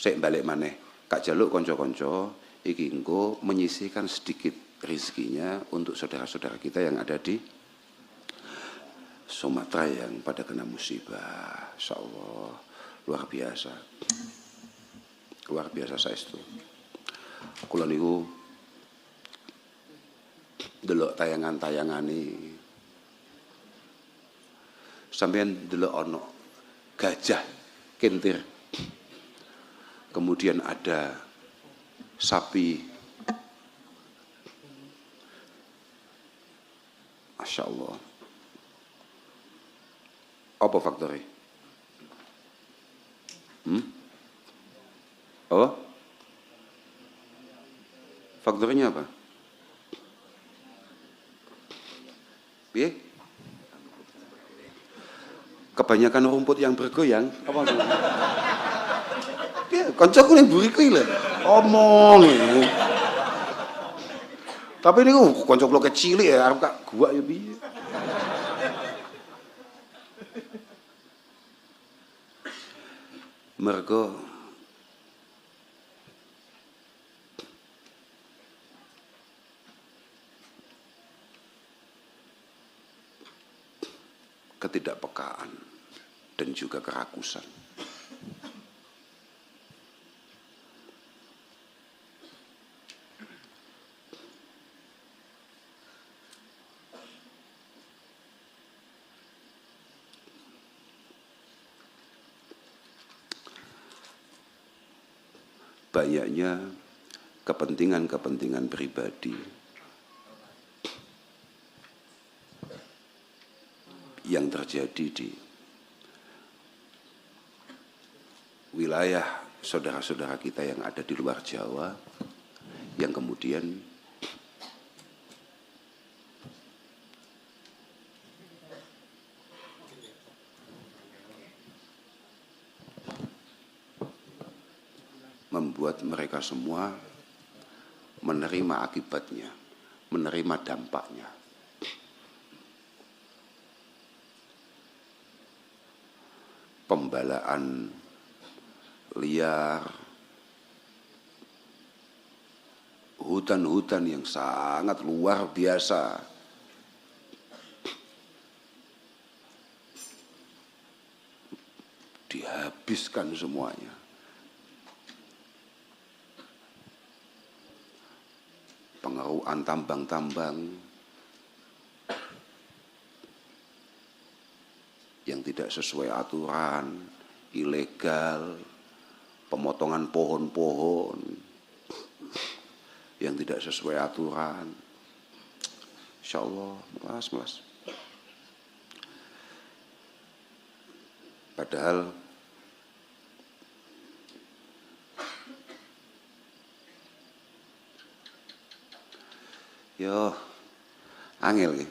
Sik balik maneh, Kak jaluk konco-konco iki engko menyisihkan sedikit rezekinya untuk saudara-saudara kita yang ada di Sumatera yang pada kena musibah. Insyaallah luar biasa. Luar biasa saestu. Kula niku delok tayangan-tayangane sampeyan delok ono gajah kentir. Kemudian ada sapi. Masya Allah. Apa faktornya? Apa? Faktornya apa? Piye? Kebanyakan rumput yang bergoyang. Apa maksudnya? Piye? Kancaku ning buriku lho. Omong. Tapi niku kanca kula kecilik ya arep kak gua ya piye? Mergo ketidakpekaan dan juga kerakusan. Banyaknya kepentingan-kepentingan pribadi yang terjadi di wilayah saudara-saudara kita yang ada di luar Jawa, yang kemudian membuat mereka semua menerima akibatnya, menerima dampaknya. Pembalaan liar, hutan-hutan yang sangat luar biasa, dihabiskan semuanya. Pengeruan tambang-tambang yang tidak sesuai aturan, ilegal, pemotongan pohon-pohon yang tidak sesuai aturan. Insyaallah, melas. Padahal yo angel iki.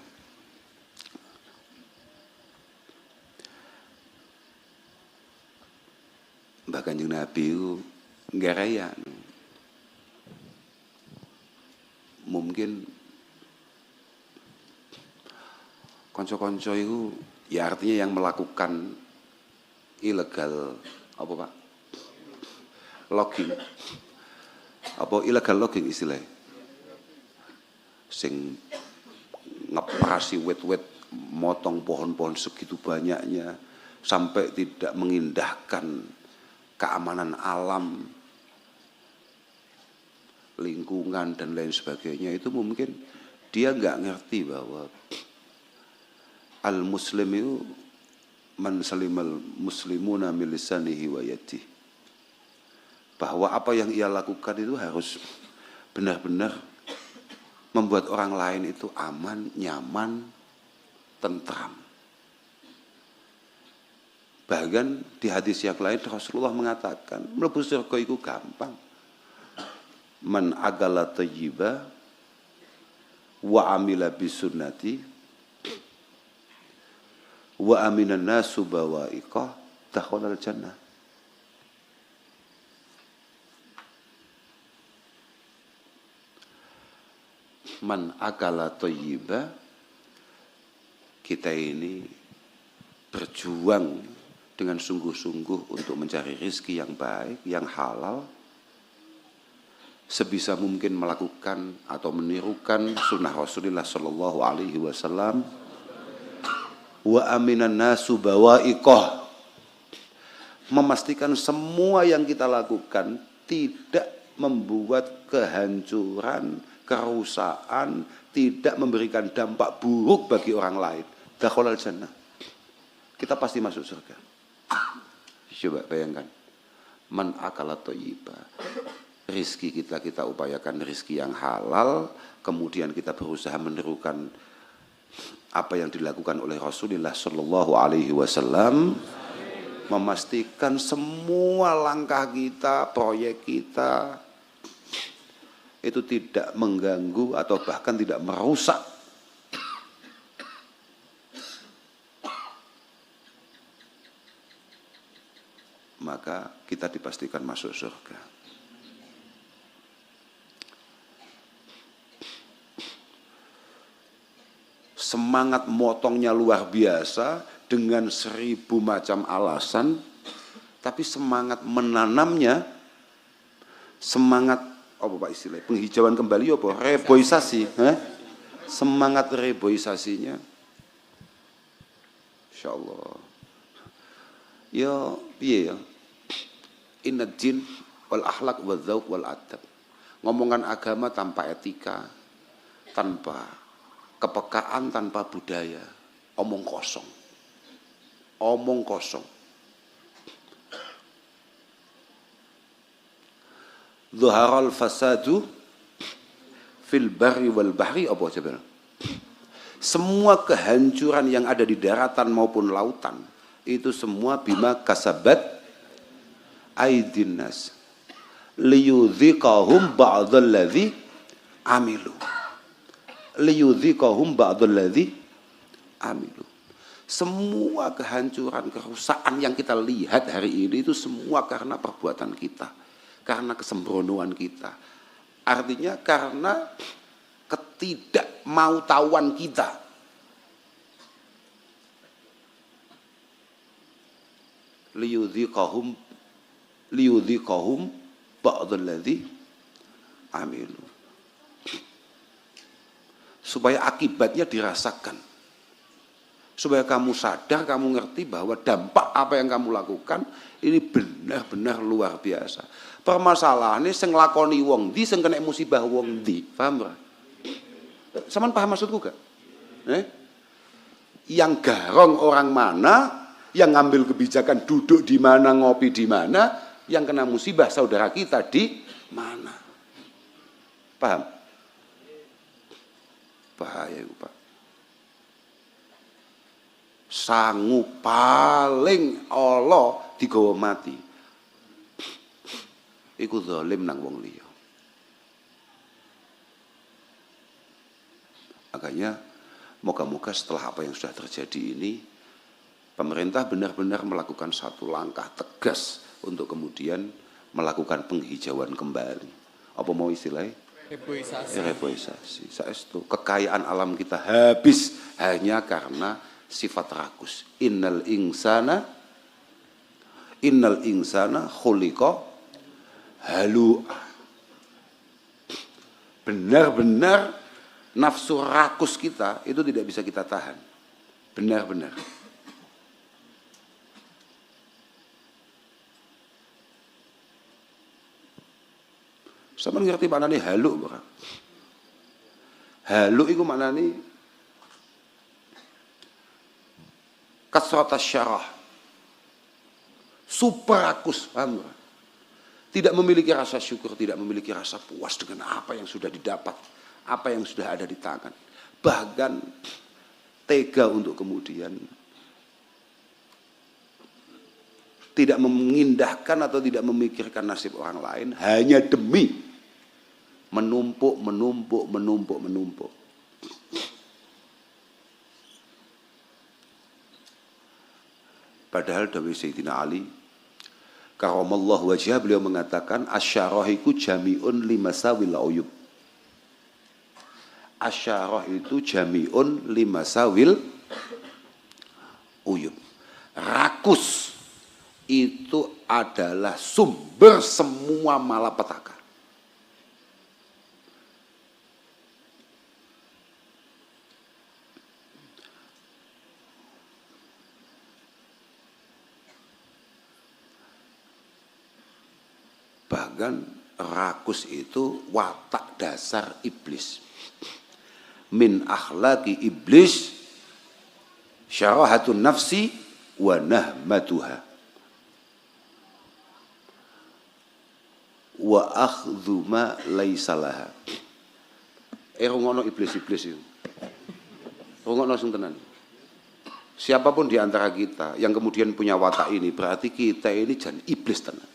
Mbah Kanjeng Nabi itu nggareyan. Mungkin konco-konco itu ya artinya yang melakukan ilegal apa Pak? Logging. Apa illegal logging istilahnya? Sing ngeprasi wet-wet, motong pohon-pohon segitu banyaknya sampai tidak mengindahkan keamanan alam, lingkungan dan lain sebagainya. Itu mungkin dia nggak ngerti bahwa al-muslim itu man salimal muslimuna min lisanihi wa yadihi, bahwa apa yang ia lakukan itu harus benar-benar membuat orang lain itu aman, nyaman, tentram. Bahkan di hadis yang lain Rasulullah mengatakan mlebu surga itu gampang. Man agala thayyiba wa amila bisunnati wa aminan nasu bawa'iqah dakhalal jannah. Man akala thayyiba, kita ini berjuang dengan sungguh-sungguh untuk mencari rezeki yang baik, yang halal, sebisa mungkin melakukan atau menirukan sunnah Rasulullah Sallallahu Alaihi Wasallam. Wa aminan nasu bawa'iqah, memastikan semua yang kita lakukan tidak membuat kehancuran, kerusakan, tidak memberikan dampak buruk bagi orang lain. Dakhalal jannah, kita pasti masuk surga. Coba bayangkan, man akala thayyiba, rizki kita upayakan rizki yang halal, kemudian kita berusaha menirukan apa yang dilakukan oleh Rasulullah Sallallahu Alaihi Wasallam, memastikan semua langkah kita, proyek kita itu tidak mengganggu atau bahkan tidak merusak maka kita dipastikan masuk surga. Semangat motongnya luar biasa dengan 1000 macam alasan, tapi semangat menanamnya, semangat apa Pak istilahnya, penghijauan kembali apa? Reboisasi, semangat reboisasinya, Insya Allah. Ya, piye ya? Inna din wal akhlak wal dzauq wal adab. Ngomongan agama tanpa etika, tanpa kepekaan, tanpa budaya, omong kosong. Omong kosong. Zuharal fasadu fil barri wal bahri, apa coba? Semua kehancuran yang ada di daratan maupun lautan itu semua bima kasabat aidin nas liyudhiqahum ba'dalladzi amilu. Liyudhiqahum ba'dalladzi amilu. Semua kehancuran, kerusakan yang kita lihat hari ini itu semua karena perbuatan kita, karena kesembronoan kita. Artinya karena ketidakmautahuan kita. Liyudhiqahum ba'dalladzi amilu. Supaya akibatnya dirasakan. Supaya kamu sadar, kamu ngerti bahwa dampak apa yang kamu lakukan ini benar-benar luar biasa. Permasalahannya sing nglakoni wong ndi, sing kena musibah wong ndi. Paham ora? Saman paham maksudku gak? Yang garong orang mana, yang ngambil kebijakan duduk di mana, ngopi di mana, yang kena musibah saudara kita di mana. Paham? Bahaya itu Pak. Sangu paling Allah digawa mati. Iku zalim nang wong liya. Makanya moga-moga setelah apa yang sudah terjadi ini, pemerintah benar-benar melakukan satu langkah tegas untuk kemudian melakukan penghijauan kembali. Apa mau istilahnya? Reboisasi. Saestu kekayaan alam kita habis hanya karena sifat rakus. Innal insana khuliqa halu'a. Benar-benar nafsu rakus kita itu tidak bisa kita tahan. Benar-benar. Sama ngerti maknanya halu, bukan? Halu itu maknanya kasratas syarah, super rakus, paham? Tidak memiliki rasa syukur, tidak memiliki rasa puas dengan apa yang sudah didapat, apa yang sudah ada di tangan. Bahkan tega untuk kemudian tidak mengindahkan atau tidak memikirkan nasib orang lain hanya demi menumpuk. Padahal dawuh Sayyidina Ali karamallahu wajhah, beliau mengatakan asyarah itu jami'un limasawil uyub. Asyarah itu jami'un limasawil uyub. Rakus itu adalah sumber semua malapetaka. Bahkan rakus itu watak dasar iblis. Min akhlaqi iblis syarahatun nafsi wa nahmatuha wa akhdhu ma laisa laha. Rungono iblis-iblis itu. Rungono sing tenan. Siapapun di antara kita yang kemudian punya watak ini, berarti kita ini jan iblis tenan.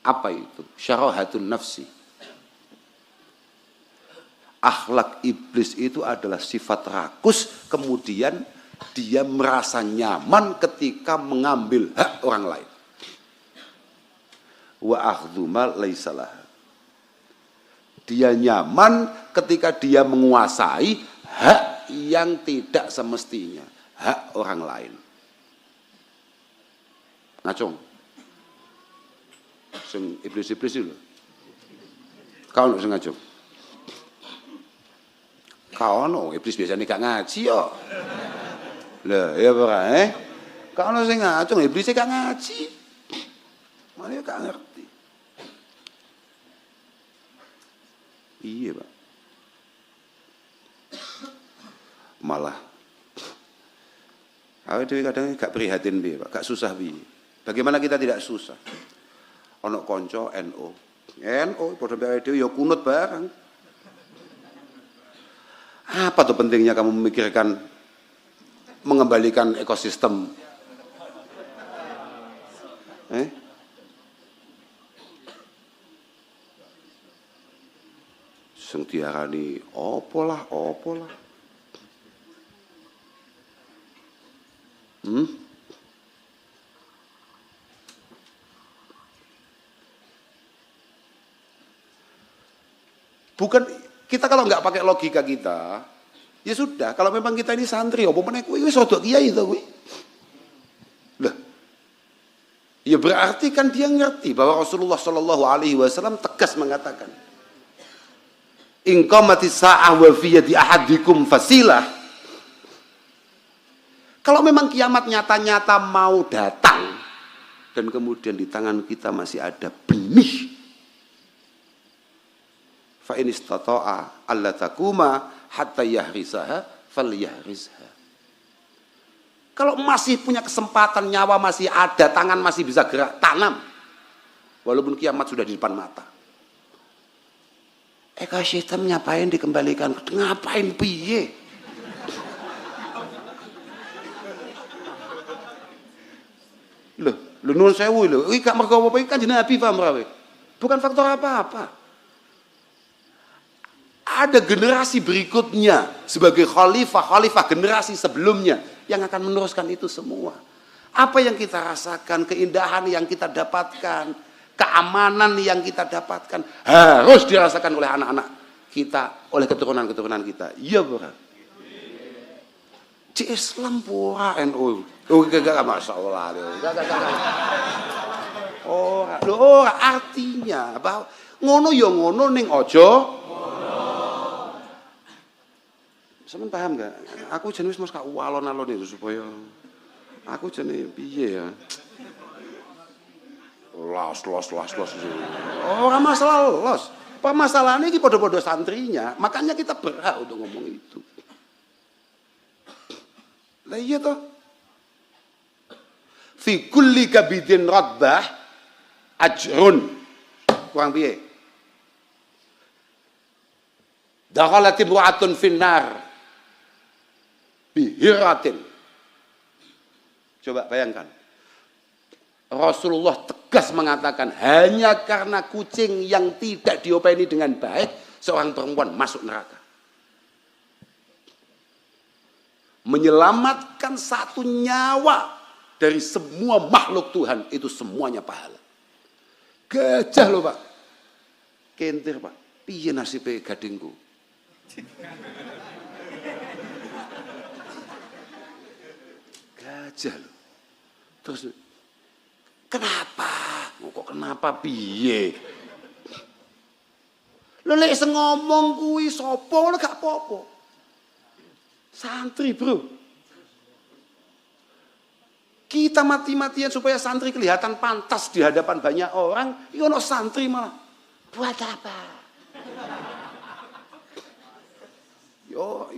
Apa itu? Syarahatun nafsi. Akhlak iblis itu adalah sifat rakus, kemudian dia merasa nyaman ketika mengambil hak orang lain. Wa akhdhu ma laisa laha. Dia nyaman ketika dia menguasai hak yang tidak semestinya, hak orang lain. Ngacung. Sing iblis-iblis itu lho. Kau sing ngacung. Kau iblis biasanya gak ngaji kok. Lah ya ora Kau sing ngacung iblis gak ngaji. Malah gak ngerti. Iya, Pak. Malah awake dhewe kadang gak prihatin piye, Pak, gak susah piye. Bagaimana kita tidak susah? Ono konco NU padha awake dhewe ya kunut bareng. Apa tuh pentingnya kamu memikirkan mengembalikan ekosistem? Sing diarani opo lah. Bukan kita kalau nggak pakai logika kita, ya sudah. Kalau memang kita ini santri, apa meneh kuwi wis rada kiai to kuwi. Lah. Ya berarti kan dia ngerti bahwa Rasulullah Shallallahu alaihi wasallam tegas mengatakan, "In qamatis sa'ah wa fi yadi ahadikum fasilah." Kalau memang kiamat nyata-nyata mau datang dan kemudian di tangan kita masih ada benih, fa in istata'a alla takuma hatta yahrisaha falyahrisha. Kalau masih punya kesempatan, nyawa masih ada, tangan masih bisa gerak, tanam. Walaupun kiamat sudah di depan mata. Ekosistem ngapain dikembalikan? Ngapain piye? Loh, nuwun sewu lho. Iki gak mergo apa-apa, iki Kanjeng Nabi paham ra kowe? Bukan faktor apa-apa. Ada generasi berikutnya sebagai khalifah generasi sebelumnya yang akan meneruskan itu semua. Apa yang kita rasakan, keindahan yang kita dapatkan, keamanan yang kita dapatkan harus dirasakan oleh anak-anak kita, oleh keturunan-keturunan kita. Iya, Bro. Ci Islam pura NU. Oh, gak masalah. Ora artinya bahwa ngono ya ngono ning aja. Sampeyan paham gak? Aku jenis wis gak alon-alon itu supaya aku jenis piye ya? Los. Ora masalah los. Permasalahannya iki padha-padha santrinya, makanya kita berhak untuk ngomong itu. Lah iya toh. Fi kulli kabidin radbah ajrun. Kurang piye? Dakhalat imra'atun finnar bihiratin. Coba bayangkan. Rasulullah tegas mengatakan hanya karena kucing yang tidak diopeni dengan baik seorang perempuan masuk neraka. Menyelamatkan satu nyawa dari semua makhluk Tuhan itu semuanya pahala. Gajah loh Pak. Kentir Pak. Piye nasibe gadingku? Gajah loh. Terus Kenapa? Kok kenapa piye? Lho lek ngomong kuwi sapa ngono gak apa-apa. Santri, Bro. Kita mati-matian supaya santri kelihatan pantas di hadapan banyak orang, iki ono santri malah. Buat apa? Yo,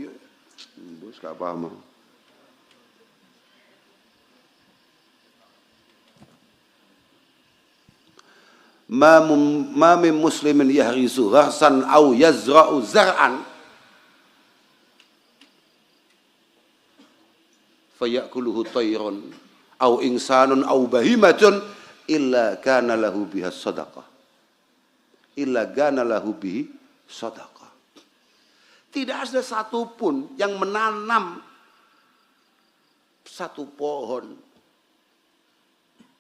bos gak paham. Ma min muslimin yahrisu gharsan au yazra'u zar'an fayakuluhu tayrun au insanun au bahimatun illa kana lahu biha sadaqah illa kana lahu bihi sadaqah. Tidak ada satupun yang menanam satu pohon,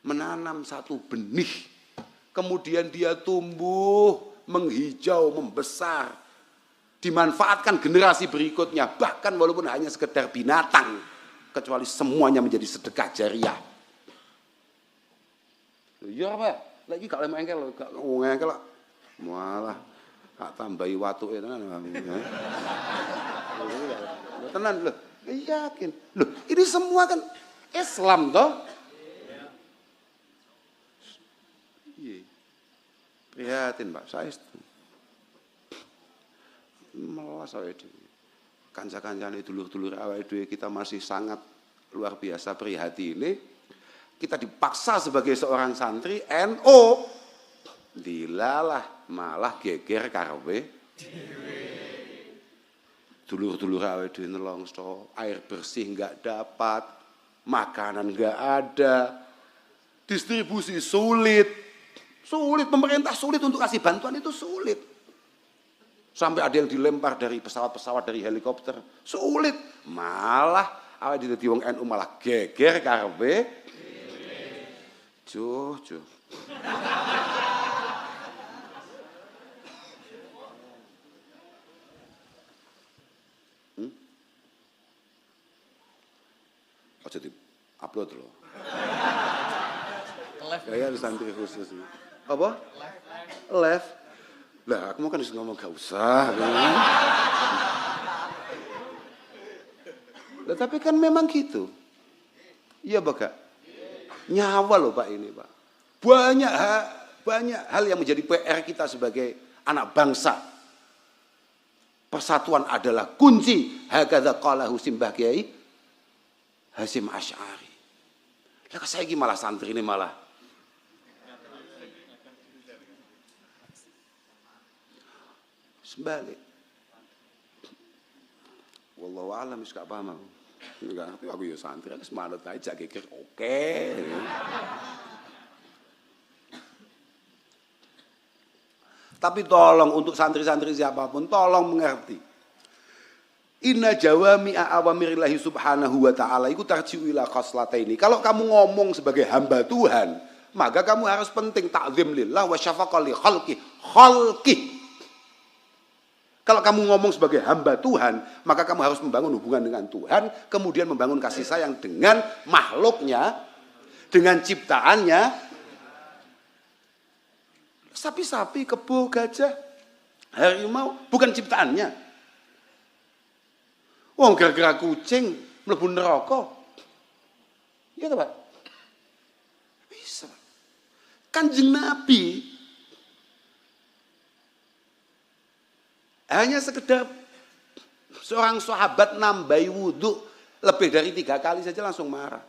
menanam satu benih, kemudian dia tumbuh, menghijau, membesar, dimanfaatkan generasi berikutnya, bahkan walaupun hanya sekedar binatang, kecuali semuanya menjadi sedekah jariah. Ya apa? Lagi gak lem engkel, gak ngengkel lah. Malah gak tambahi watuke tenan. Tenan lho, yakin. Loh, ini semua kan Islam toh? Iya. Prihatin, Pak. Saya melas awake dhewe. Kanca-kancane dulur-dulur awake dhewe kita masih sangat luar biasa prihatine. Kita dipaksa sebagai seorang santri NU. Dilalah malah geger karepe dhewe. Dulur-dulur awake dhewe nelongso, air bersih enggak dapat, makanan enggak ada. Distribusi sulit, pemerintah sulit untuk kasih bantuan itu sulit. Sampai ada yang dilempar dari pesawat-pesawat, dari helikopter, sulit. Malah awake dadi wong NU malah geger karepe Juh. Aja di upload loh. Kayak ada santri khusus. Apa? Live. Lah, aku mau kan ngomong gak usah. Lah, tapi kan memang gitu. Iya, Pak. Nyawa loh, Pak, ini, Pak. Banyak hal yang menjadi PR kita sebagai anak bangsa. Persatuan adalah kunci. Hakadza qalahu Simbah Kiai Hasyim Asy'ari. Lah saiki malah santri ini malah sebalik. Wallahu a'lam, wis gak paham aku. Enggak ngerti aku ya santri, wis manut ae jak geger oke. Tapi tolong untuk santri-santri siapapun tolong mengerti. Inna jawami'a awamirillahi subhanahu wa ta'ala iku tarji'u ila khoslataini. Kalau kamu ngomong sebagai hamba Tuhan, maka kamu harus penting ta'zim lillah wa syafaqah li khalqi. Kalau kamu ngomong sebagai hamba Tuhan, maka kamu harus membangun hubungan dengan Tuhan, kemudian membangun kasih sayang dengan makhluknya, dengan ciptaannya. Sapi-sapi, kebo, gajah, harimau, bukan ciptaannya. Wong gara-gara kucing mlebu neraka. Iya toh, Pak? Bisa. Kanjeng Nabi hanya sekedar seorang sahabat nambahi wudhu lebih dari 3 kali saja langsung marah.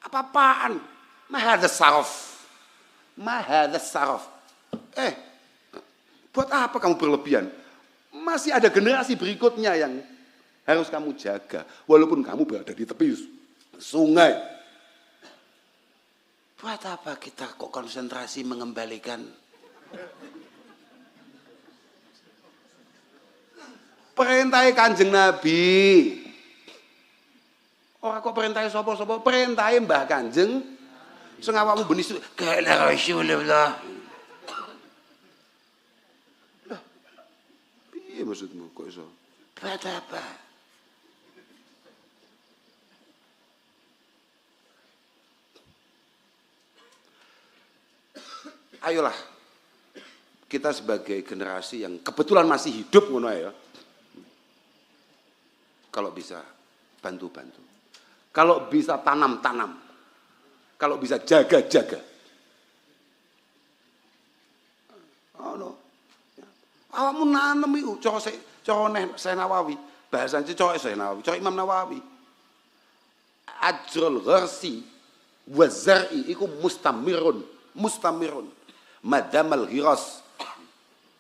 Apa-apaan? Mahadzas saraf. Buat apa kamu berlebihan? Masih ada generasi berikutnya yang harus kamu jaga, walaupun kamu berada di tepi sungai. Buat apa kita kok konsentrasi mengembalikan perintah Kanjeng Nabi? Ora kok perintah sapa-sapa, perintah Mbah Kanjeng sing awakmu benis kana Rasulullah. Lah, piye maksudmu kok iso? Buat apa? ayolah kita sebagai generasi yang kebetulan masih hidup ngono ya. Kalau bisa bantu-bantu. Kalau bisa tanam-tanam. Kalau bisa jaga-jaga. Oh, awakmu nanem iku cara Syekh Nawawi. Bahasane cara Syekh Nawawi, cara Imam Nawawi. Ajrul gharsi wa zar'i iku mustamirun. Madamal ghiras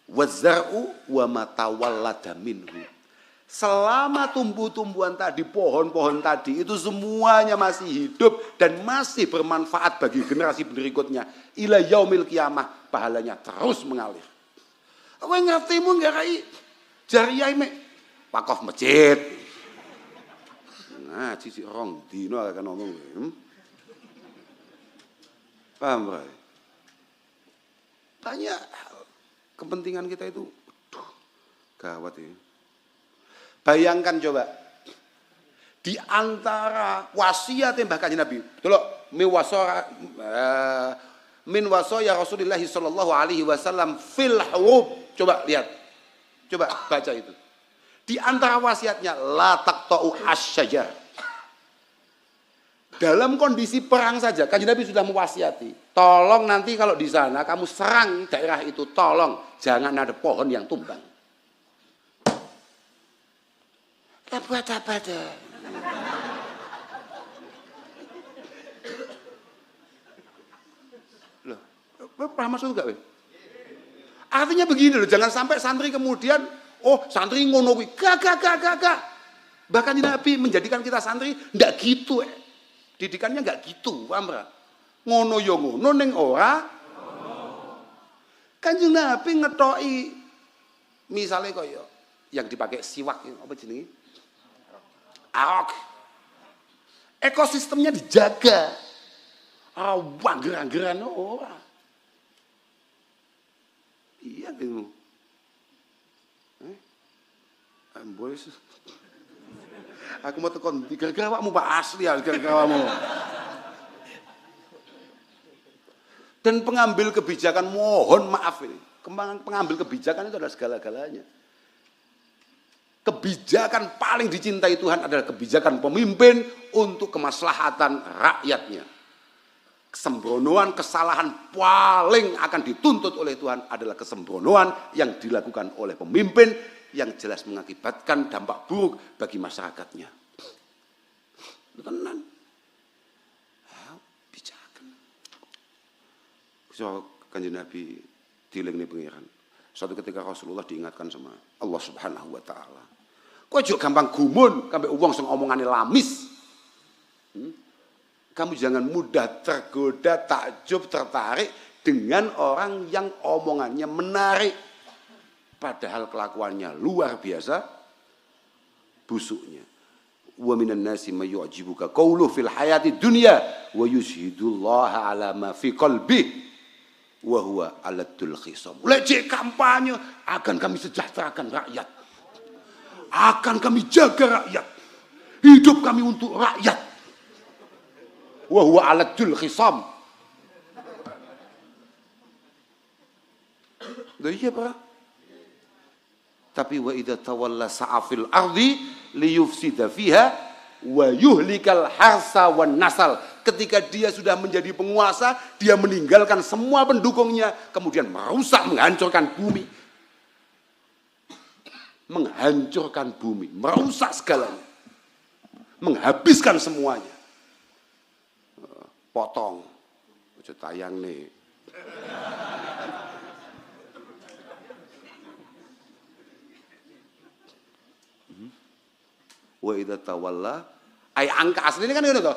wa zar'u wa matawallada minhu. Selama tumbuh-tumbuhan tadi, pohon-pohon tadi itu semuanya masih hidup dan masih bermanfaat bagi generasi berikutnya. Ila yaumil kiamah, pahalanya terus mengalir. Kowe ngertimu nggarai jariah mek wakaf masjid. Nah, cici rong dino akan ngomong. Paham, Bray? Banyak kepentingan kita itu gawat ya. Bayangkan coba, di antara wasiat yang bahkan Nabi, betul min wasaya Rasulullah sallallahu alaihi wasallam fil hurub. Coba lihat, coba baca itu. Di antara wasiatnya, la taqta'u asyajar. Dalam kondisi perang saja, kanjeng Nabi sudah mewasiati. Tolong nanti kalau di sana kamu serang daerah itu, tolong jangan ada pohon yang tumbang. Lah buat apa deh? Loh, paham maksud gak? Artinya begini loh, jangan sampai santri kemudian, oh santri ngono kuwi, gak. Bahkan Nabi menjadikan kita santri ndak gitu. Didikannya nggak gitu, paham ora? Ngono yo ngono ning ora. Kanjeng Nabi ngetoki misale kaya yang dipakai siwak apa jenenge? Arok. Ekosistemnya dijaga. Wangger-anggeran ora. Iya gitu. Boys. Aku mau tekan gara-gara awakmu Pak asli ya, gara-gara awakmu. Dan pengambil kebijakan mohon maaf ini. Pengambil kebijakan itu adalah segala-galanya. Kebijakan paling dicintai Tuhan adalah kebijakan pemimpin untuk kemaslahatan rakyatnya. Kesembronoan, kesalahan paling akan dituntut oleh Tuhan adalah kesembronoan yang dilakukan oleh pemimpin yang jelas mengakibatkan dampak buruk bagi masyarakatnya. Tenan. Bijakan. So, kanjeng Nabi dilingni pengiran. Suatu ketika Rasulullah diingatkan sama Allah Subhanahu wa taala. Kok aja gampang gumun sampai wong sing omongane lamis. Kamu jangan mudah tergoda, takjub, tertarik dengan orang yang omongannya menarik. Padahal kelakuannya luar biasa busuknya. Wa minan nasi may yu'jibuka qawluhu fil hayati dunya wa yushhidullaha ala ma fi qalbihi wa huwa alatul khisam. Lecek kampanye akan kami sejahterakan rakyat. Akan kami jaga rakyat. Hidup kami untuk rakyat. Wa huwa alatul khisam. Iya, Pak. Tapi wa idza tawalla sa'afil ardi liyufsida fiha wa yuhlikal harsa wan nasal. Ketika dia sudah menjadi penguasa, dia meninggalkan semua pendukungnya, kemudian merusak, menghancurkan bumi. Menghancurkan bumi, merusak segalanya. Menghabiskan semuanya. Potong. Ojo tayang nih. Wa idza tawalla ay angka asline kan ngono to.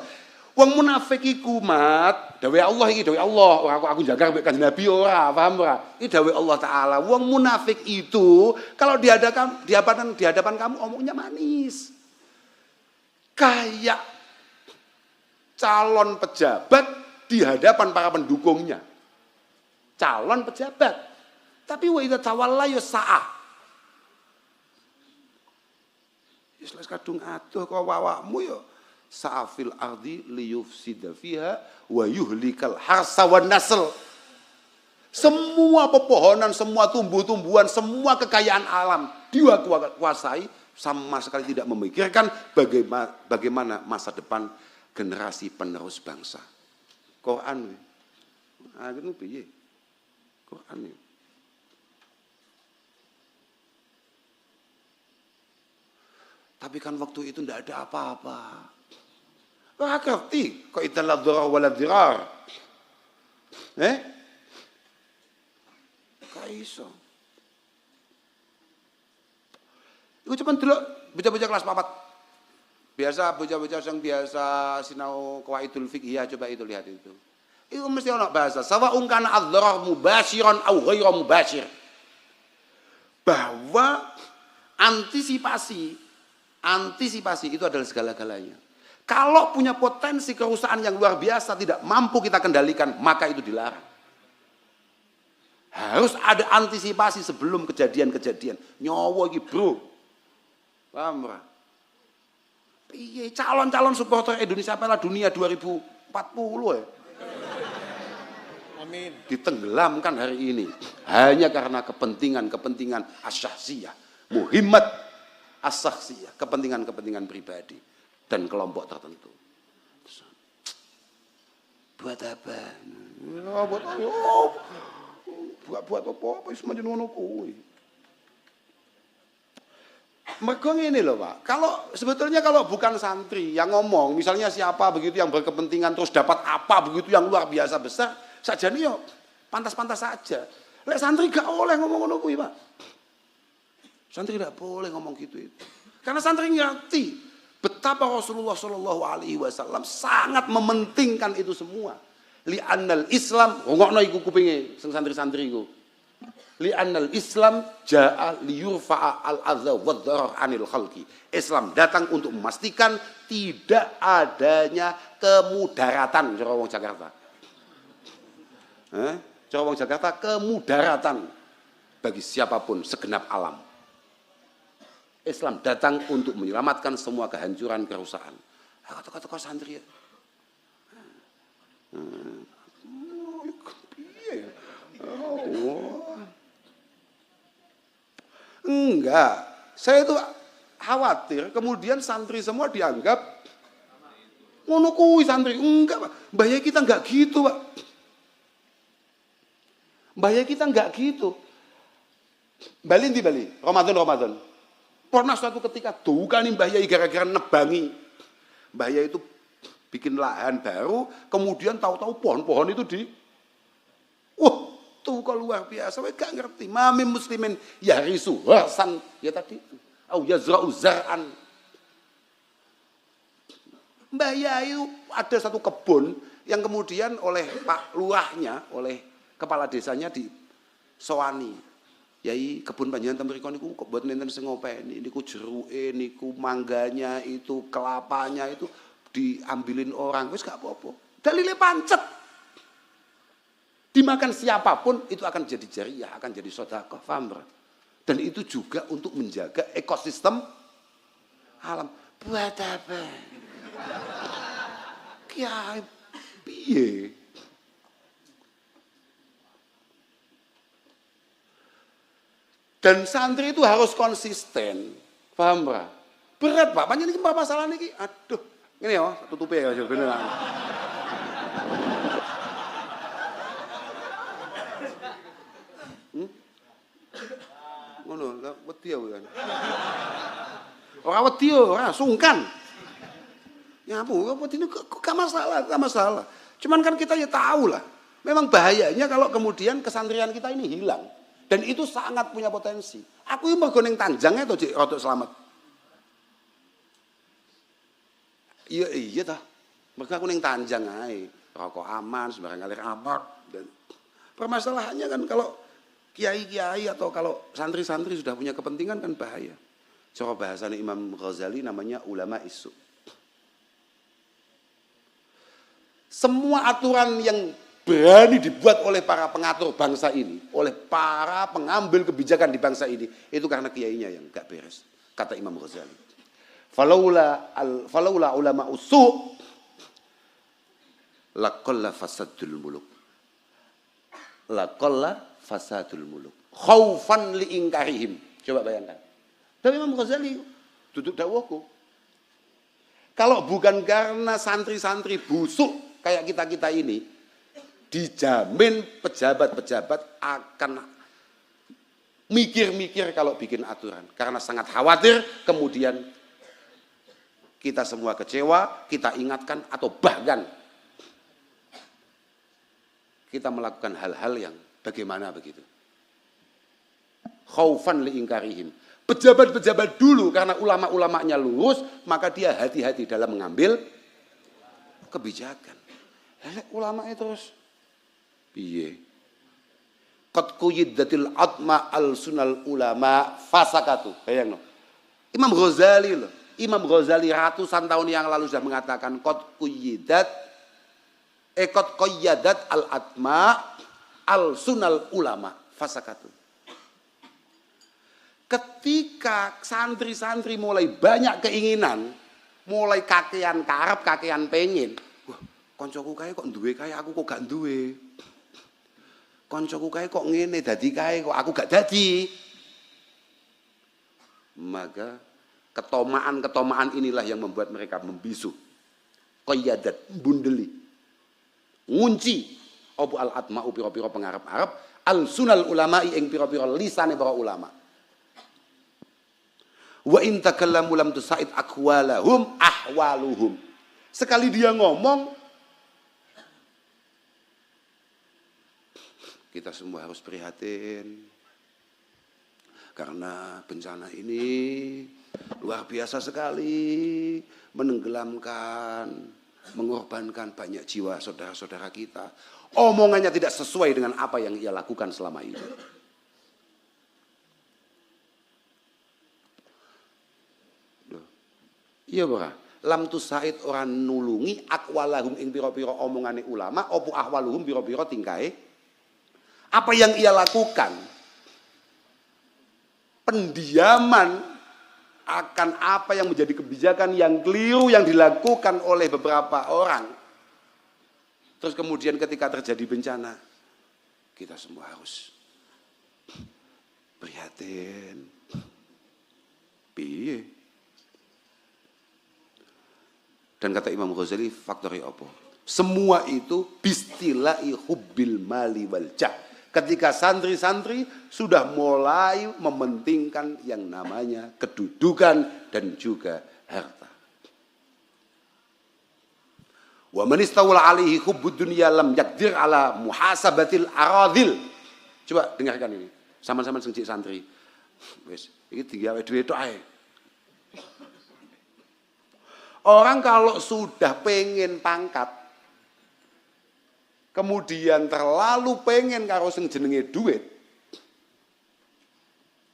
Wong munafik iku mat, dawuh Allah iki, dawuh Allah, aku jaga kanjeng Nabi ora, paham ora? Iki dawuh Allah taala. Wong munafik itu kalau di hadapan kamu omongnya manis. Kayak calon pejabat di hadapan para pendukungnya. Calon pejabat. Tapi wa idza tawalla ya sa'ah. Islas kadung aduh kok awakmu ya sa'afil ardi liyufsida fiha wa yuhlikal harsa wan nasl. Semua pepohonan, semua tumbuh-tumbuhan, semua kekayaan alam dia kuasai, sama sekali tidak memikirkan bagaimana masa depan generasi penerus bangsa. Quran. Itu piye? Quran. Tapi kan waktu itu tidak ada apa-apa. Wah, ngerti. Kok itu la dharar wala dhirar. Kaiso. Iku cuma dulu bocah-bocah kelas 4. Biasa bocah-bocah yang biasa sinau qawaidul fiqh, coba itu lihat itu. Itu mesti ono bahasa sawa'un kana adh-dharar mubasyiran aw ghairu mubashir. Bahwa antisipasi itu adalah segala-galanya. Kalau punya potensi kerusakan yang luar biasa tidak mampu kita kendalikan, maka itu dilarang. Harus ada antisipasi sebelum kejadian-kejadian. Nyawa iki, Bro. Paham ora? Piye calon-calon supporter Indonesia Piala Dunia 2040 ya? Amin. Ditenggelamkan hari ini hanya karena kepentingan asyahsiyah, muhimmat asyahsiyah, kepentingan pribadi dan kelompok tertentu. Buat apa? Buat apa? Semacam ngono kuwi. Mergo ngene lho, Pak. Sebetulnya kalau bukan santri yang ngomong, misalnya siapa begitu yang berkepentingan terus dapat apa begitu yang luar biasa besar, sajane yo pantas-pantas saja. Lek santri gak oleh ngomong ngono kuwi, Pak. Santri tidak boleh ngomong gitu itu. Karena santri ngerti betapa Rasulullah Shallallahu Alaihi Wasallam sangat mementingkan itu semua. Li'annal Islam, ngokno iku kupinge sing santri-santri iku. Li'annal Islam ja'a liyurfa'a al-adza wadh-dharar 'anil khalqi. Islam datang untuk memastikan tidak adanya kemudaratan cara wong Jakarta. Cara wong Jakarta kemudaratan bagi siapapun segenap alam. Islam datang untuk menyelamatkan semua kehancuran, kerusakan. Kata-kata santri ya. Enggak, saya itu khawatir kemudian santri semua dianggap ngono kuwi santri. Enggak, Pak. Bahaya kita enggak gitu, Pak. Bahaya kita enggak gitu. Bali di Bali, Ramadan. Pernah suatu ketika dukani Mbah Yai gara-gara nebangi. Mbah Yai itu bikin lahan baru, kemudian tahu-tahu pohon-pohon itu tuh kok luar biasa, saya gak ngerti. Mami muslimin yahrisu harsan, ya tadi, au yazra'u zar'an. Mbah Yai ada satu kebun yang kemudian oleh Pak Lurahnya, oleh kepala desanya disowani. Yai kebun panjenengan mriku niku buat nenten sing ngopeni, niku jeruke, niku mangganya itu, kelapanya itu diambilin orang, wis gak apa-apa. Dalile pancet. Dimakan siapapun itu akan jadi jariah, akan jadi sedekah, paham? Dan itu juga untuk menjaga ekosistem alam. Buat apa? Kiai piye? Dan santri itu harus konsisten, paham Pak? Berat Pak, panjang ini masalah ini, aduh, ini ya, tutupi ya, bener. Ngono, wedi ya kan. Ora wedi ora, sungkan. Ya ampun, wedi ini gak masalah. Cuman kan kita ya tahu lah, memang bahayanya kalau kemudian kesantrian kita ini hilang. Dan itu sangat punya potensi. Aku ini mergo ning Tanjangnya to Cik rodok selamat. Iya tah. Mergo aku ning Tanjang ae. Rokok aman, sembarang ngalir aman. Dan permasalahannya kan kalau kiai-kiai atau kalau santri-santri sudah punya kepentingan kan bahaya. Cara bahasanya Imam Ghazali namanya ulama isu. Semua aturan yang berani dibuat oleh para pengatur bangsa ini, oleh para pengambil kebijakan di bangsa ini, itu karena kiainya yang gak beres, kata Imam Ghazali. Falaula ulama usu' laqalla fasadul muluk. laqalla fasadul muluk khaufan li ingkarihim. Coba bayangkan. Tapi Imam Ghazali duduk dawuhku. Kalau bukan karena santri-santri busuk kayak kita-kita ini, dijamin pejabat-pejabat akan mikir-mikir kalau bikin aturan. Karena sangat khawatir kemudian kita semua kecewa, kita ingatkan atau bahkan kita melakukan hal-hal yang bagaimana begitu. Khaufan li ingkarihim. Pejabat-pejabat dulu karena ulama-ulamanya lurus, maka dia hati-hati dalam mengambil kebijakan. Ulama itu terus piye? Qad quyiddatil atma al-sunal ulama fasakatu. Bayang loh. Imam Ghazali loh. Imam Ghazali ratusan tahun yang lalu sudah mengatakan qad qayyadat al-atma al-sunal ulama fasakatu. Ketika santri-santri mulai banyak keinginan, mulai kakean karep, kakean pengen, wah, koncoku kae kok duwe kae aku kok gak duwe. Koncoku kae kok ngene dadi kae kok aku gak dadi. Maka ketomaan inilah yang membuat mereka membisu. Qayyadat bundeli. Ngunci opo al-atma'u pira-pira pengarep-arep al-sunal ulama'i ing pira-pira lisane para ulama. Wa in takallamu lam tusaid aqwalahum ahwaluhum. Sekali dia ngomong, kita semua harus prihatin. Karena bencana ini luar biasa sekali, menenggelamkan, mengorbankan banyak jiwa saudara-saudara kita. Omongannya tidak sesuai dengan apa yang ia lakukan selama ini. Iya ora, lam tusaid ora nulungi aqwalahum ing pira-pira omongane ulama opo ahwaluhum pira-pira tingkae. Apa yang ia lakukan? Pendiaman akan apa yang menjadi kebijakan yang keliru yang dilakukan oleh beberapa orang. Terus kemudian ketika terjadi bencana, kita semua harus prihatin. Piye? Dan kata Imam Ghazali, faktori apa? Semua itu bistilai hubbil mali wal jah. Ketika santri-santri sudah mulai mementingkan yang namanya kedudukan dan juga harta. Wa man istawla alaihi hubbud dunya lam yaqdir ala muhasabatil aradil. Coba dengarkan ini. Sama-sama sing santri. Wis, iki digawe duwe tok ae. Orang kalau sudah pengen pangkat, kemudian terlalu pengen karo sing jenenge duit,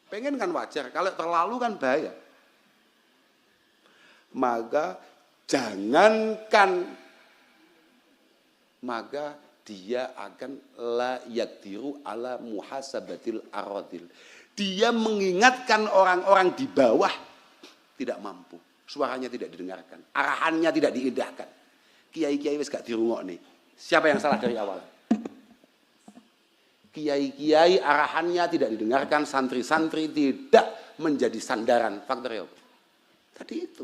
pengen kan wajar, kalau terlalu kan bahaya. Maka jangankan, maka dia akan la yaqdiru ala muhasabatil aradil. Dia mengingatkan orang-orang di bawah tidak mampu. Suaranya tidak didengarkan, arahannya tidak diindahkan. Kiai-kiai wis gak dirungokne. Siapa yang salah dari awal? Kiai-kiai arahannya tidak didengarkan, santri-santri tidak menjadi sandaran. Faktor apa? Tadi itu.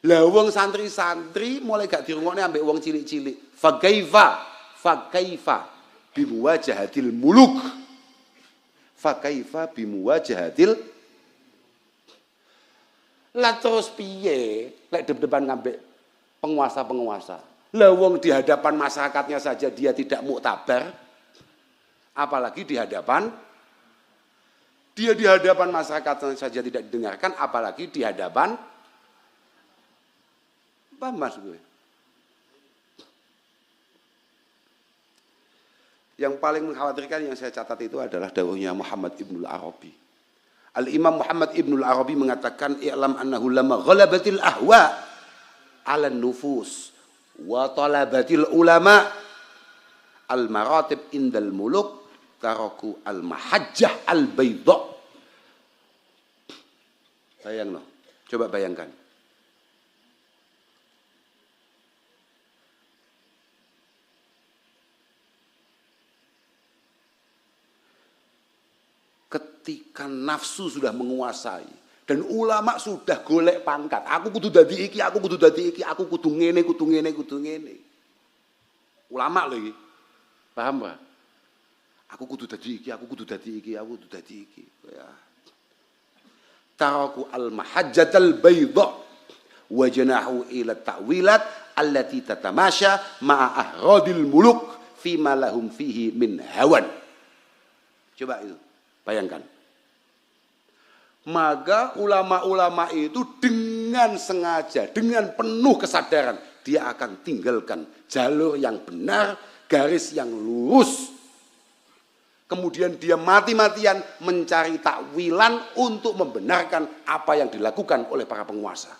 Lah wong santri-santri mulai gak dirungokne ambek wong cilik-cilik. Fakaifa bimuwajahatil muluk. Fakaifa bimuwajahatil lah terus piye lek depan ngambek penguasa-penguasa. Lah wong di hadapan masyarakatnya saja dia tidak muktabar, apalagi di hadapan masyarakatnya saja tidak didengarkan, apalagi di hadapan apa mas gue. Yang paling mengkhawatirkan yang saya catat itu adalah dawuhnya Muhammad Ibnul Arabi. Al-Imam Muhammad Ibnul Arabi mengatakan i'lam annahu lamma ghalabatil ahwa 'ala nufus wa talabatil ulama al-maratib indal muluk taraku al-mahajjah al-bayda. Bayangno, coba bayangkan. ketika nafsu sudah menguasai dan ulama sudah golek pangkat, aku kudu dadi iki, aku kudu dadi iki, aku kudu ngene, kudu ngene, kudu ngene. Ulama lho iki. Paham, Pak? Aku kudu dadi iki, aku kudu dadi iki, aku kudu dadi iki. Ya. Taraku al-mahajjatal baydha wa janahu ila ta'wilat allati tatamasya ma'a ahradil muluk fima lahum fihi min hawan. Coba itu, bayangkan. Maka ulama-ulama itu dengan sengaja, dengan penuh kesadaran, dia akan tinggalkan jalur yang benar, garis yang lurus. Kemudian dia mati-matian mencari takwilan untuk membenarkan apa yang dilakukan oleh para penguasa.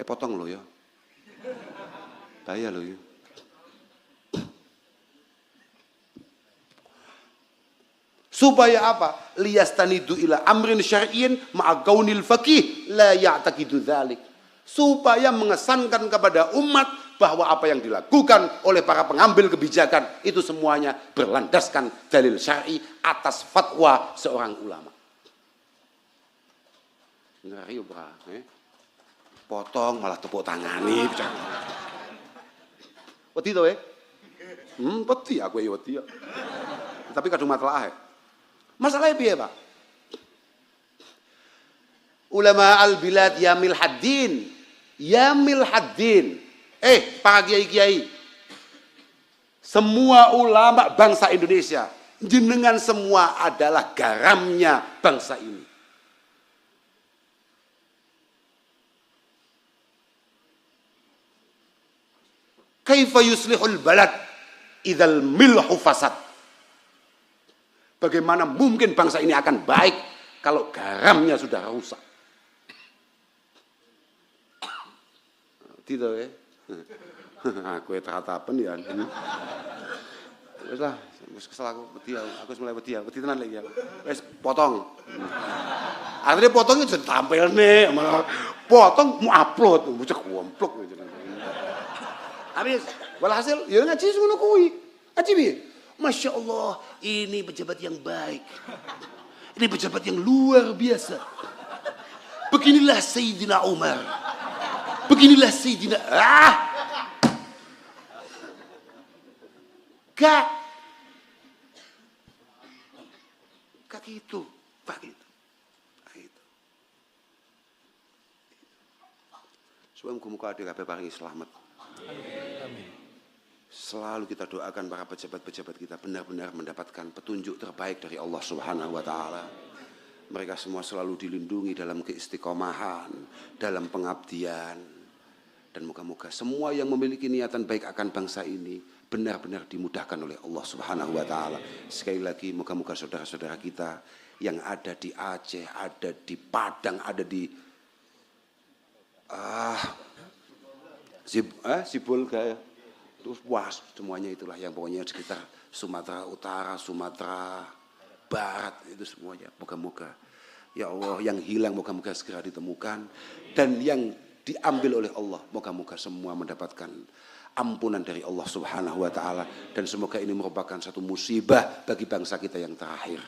Potong lo ya. Bahaya lo ya. Supaya apa? Liyastanidu ila amrin syar'iyyin ma'a kaunil faqih la ya'taqidu dzalik. Supaya mengesankan kepada umat bahwa apa yang dilakukan oleh para pengambil kebijakan itu semuanya berlandaskan dalil syar'i atas fatwa seorang ulama. Ngeri bra, potong malah tepuk tangani. Wedi to wedi aku ya wedi. Tapi kadung masalah. Masalahnya piye, Pak? Ulama al-bilad yamil haddin. Yamil haddin. Para kiai-kiai. Semua ulama bangsa Indonesia, jenengan semua adalah garamnya bangsa ini. Kaifa yuslihul balad idzal milhu fasad. Bagaimana mungkin bangsa ini akan baik kalau garamnya sudah rusak? Tidak ya? Aku terhatapan ya. Wes lah, wis kesel aku mulai wedi tenan lagi aku. Wes potong. Akhirnya potongnya jadi tampil nih, potong mau upload, bocah gomplok gitu. Habis, walhasil ya ngaji ngono kuwi. Ngaji piye? Masya Allah, ini pejabat yang baik. Ini pejabat yang luar biasa. Beginilah Sayyidina Umar. Beginilah Sayyidina... Gak gitu. Pak gitu. Sebab muka adik kabeh paringi selamat. Amin. Selalu kita doakan para pejabat-pejabat kita benar-benar mendapatkan petunjuk terbaik dari Allah Subhanahu wa Ta'ala. Mereka semua selalu dilindungi dalam keistiqomahan, dalam pengabdian. Dan moga-moga semua yang memiliki niatan baik akan bangsa ini benar-benar dimudahkan oleh Allah Subhanahu wa Ta'ala. Sekali lagi moga-moga saudara-saudara kita yang ada di Aceh, ada di Padang, ada di Sibolga, terus puas semuanya itulah yang pokoknya sekitar Sumatera Utara, Sumatera Barat itu semuanya. Moga-moga ya Allah yang hilang moga-moga segera ditemukan dan yang diambil oleh Allah moga-moga semua mendapatkan ampunan dari Allah Subhanahu wa Ta'ala dan semoga ini merupakan satu musibah bagi bangsa kita yang terakhir.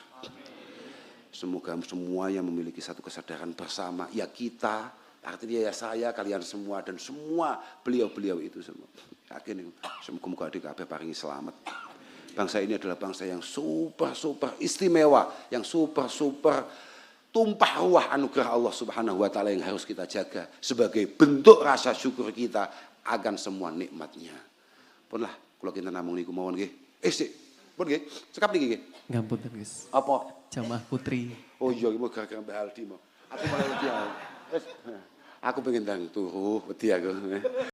Semoga semuanya memiliki satu kesadaran bersama ya kita, artinya ya saya, kalian semua dan semua beliau-beliau itu semua. Yakin semoga adik kabeh paringi selamat. Bangsa ini adalah bangsa yang super istimewa, yang super tumpah ruah anugerah Allah Subhanahu wa Ta'ala yang harus kita jaga sebagai bentuk rasa syukur kita akan semua nikmatnya. Punlah kalau kita namung niku mawon nggih. Sik. Pun nggih. Sekap niki nggih. Ngapunten, Gus. Apa? Jamaah putri. Oh iya, iki mau gara-gara Mbak Aldi mau. Aku malah wedi. Aku pengen ndang turu wedi aku.